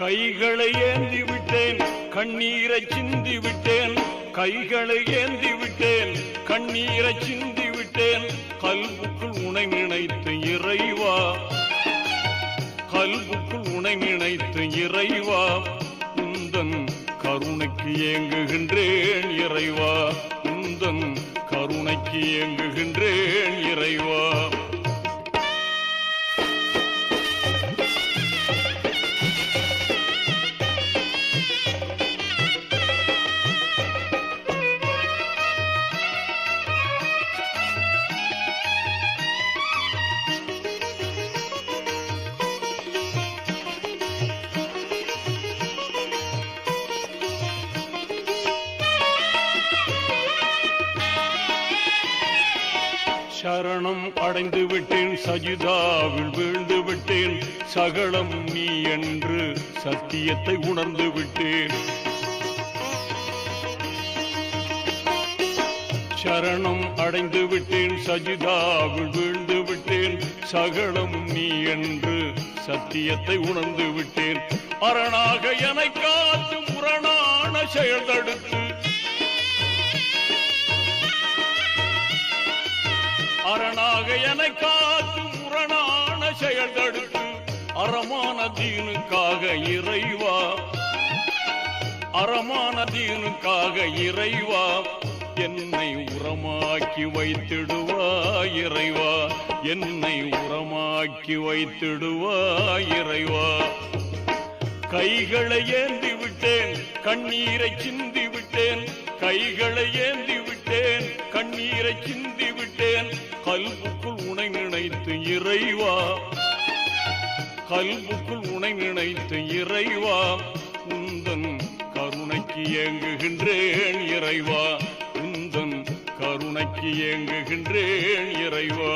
கைகளை ஏந்தி விட்டேன், கண்ணீரை சிந்தி விட்டேன். கைகளை ஏந்தி விட்டேன், கண்ணீரை சிந்தி விட்டேன். கல்புக்குள் உனை நினைத்து இறைவா, கல்புக்குள் உனை நினைத்து இறைவா, உந்தன் கருணைக்கு ஏங்குகின்றேன் இறைவா, உந்தன் கருணைக்கு ஏங்குகின்றேன் இறைவா. சரணம் அடைந்து விட்டேன், சஜிதாவில் வீழ்ந்து விட்டேன். சகலம் நீ என்று சத்தியத்தை உணர்ந்து விட்டேன். சரணம் அடைந்து விட்டேன், சஜிதாவில் வீழ்ந்து விட்டேன். சகலம் நீ என்று சத்தியத்தை உணர்ந்து விட்டேன். அரணாக என்னை காத்து முரணான செயல் தடுத்து, அரணாக என்னை காத்து முரணான செயல் தடுத்து, அறமான தீனுக்காக இறைவா, அறமான தீனுக்காக இறைவா, என்னை உரமாக்கி வைத்திடுவாய் இறைவா, என்னை உரமாக்கி வைத்திடுவாய் இறைவா. கைகளை ஏந்தி விட்டேன், கண்ணீரை சிந்தி விட்டேன். கைகளை ஏந்தி விட்டேன், கண்ணீரை சிந்தி விட்டேன். கல்புக்குள் உனை நினைத்து இறைவா, கல்புக்குள் உனை நினைத்து இறைவா, உந்தன் கருணைக்கு ஏங்குகின்றேன் இறைவா, உந்தன் கருணைக்கு ஏங்குகின்றேன் இறைவா.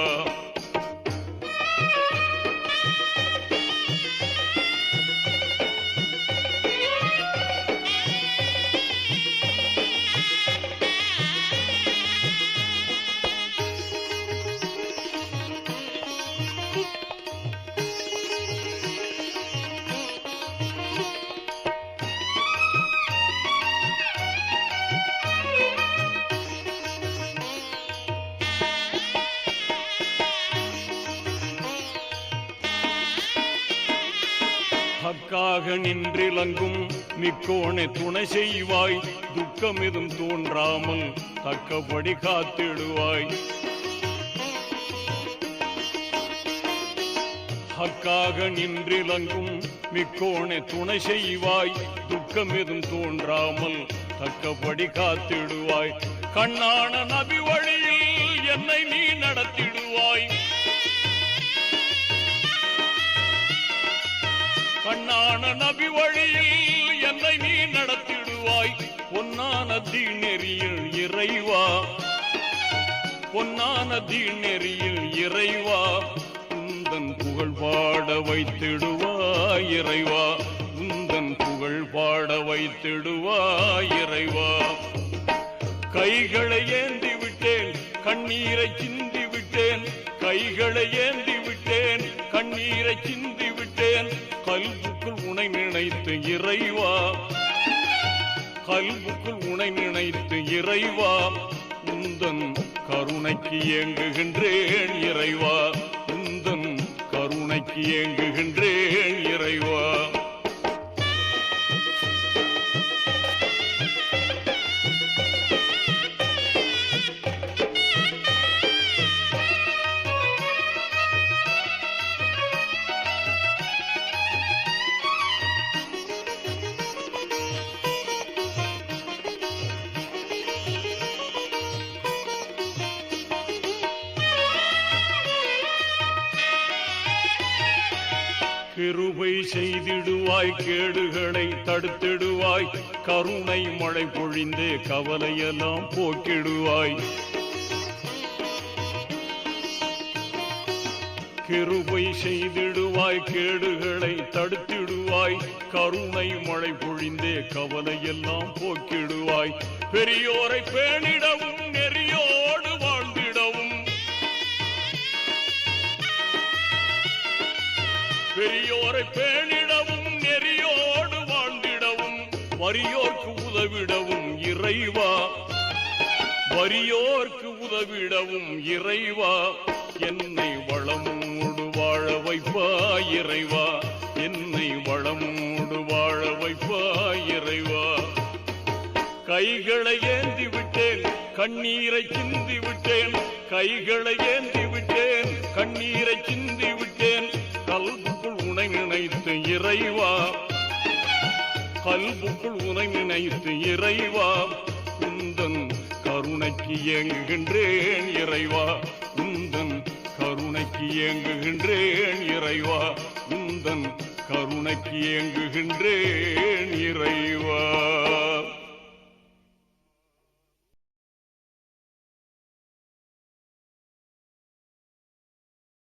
ஹக்காக நின்றிலங்கும் மிக்கோனே துணை செய்வாய், துக்கம் எதும் தோன்றாமல் தக்கபடி காத்திடுவாய். ஹக்காக நின்றிலங்கும் மிக்கோனே துணை செய்வாய், துக்கம் எதும் தோன்றாமல் தக்கபடி காத்திடுவாய். கண்ணான நபி வழியில் என்னை நீ நடத்திடுவாய், கண்ணான நபி வழியில் என்னை நீ நடத்திடுவாய். பொன்னான தீநெறியில் இறைவா, பொன்னான தீநெறியில் இறைவா, உந்தன் புகழ் பாட வைத்திடுவாய் இறைவா, உந்தன் புகழ் பாட வைத்திடுவாய் இறைவா. கைகளை ஏந்தி விட்டேன், கண்ணீரை சிந்தி விட்டேன். கைகளை ஏந்தி விட்டேன், கண்ணீரை சிந்தி விட்டேன். கல்புக்குள் உனை நினைத்து இறைவா, கல்புக்குள் உனை நினைத்து இறைவா, உந்தன் கருணைக்கு ஏங்குகின்றேன் இறைவா, உந்தன் கருணைக்கு ஏங்குகின்றேன் இறைவா. கிருபை செய்திடுவாய், கேடுகளை தடுத்திடுவாய். கருணை மழை பொழிந்தே கவலையெல்லாம் போக்கிடுவாய். கிருபை செய்திடுவாய், கேடுகளை தடுத்திடுவாய். கருணை மழை பொழிந்தே கவலையெல்லாம் போக்கிடுவாய். பெரியோரை பேணிடவும் நெறியோடு வாழ்ந்திடவும், பெரியோரை பேணிடவும் நெறியோடு வறியோர்க்கு உதவிடவும் இறைவா, வறியோர்க்கு உதவிடவும் இறைவா, என்னை வளமோடு வாழ வைப்பாய் இறைவா, என்னை வளமோடு வாழ வைப்பாய் இறைவா. கைகளை ஏந்தி விட்டேன், கண்ணீரை சிந்தி விட்டேன், கைகளை ஏந்தி விட்டேன், கண்ணீரை சிந்தி விட்டேன், கல்புக்குள் உனை நினைத்து இறைவா, கல்புக்குள் உனை நினைத்து இறைவா, உந்தன் கருணைக்கு ஏங்குகின்றேன் இறைவா, உந்தன் கருணைக்கு ஏங்குகின்றேன் இறைவா, உந்தன் கருணைக்கு ஏங்குகின்றேன் இறைவா.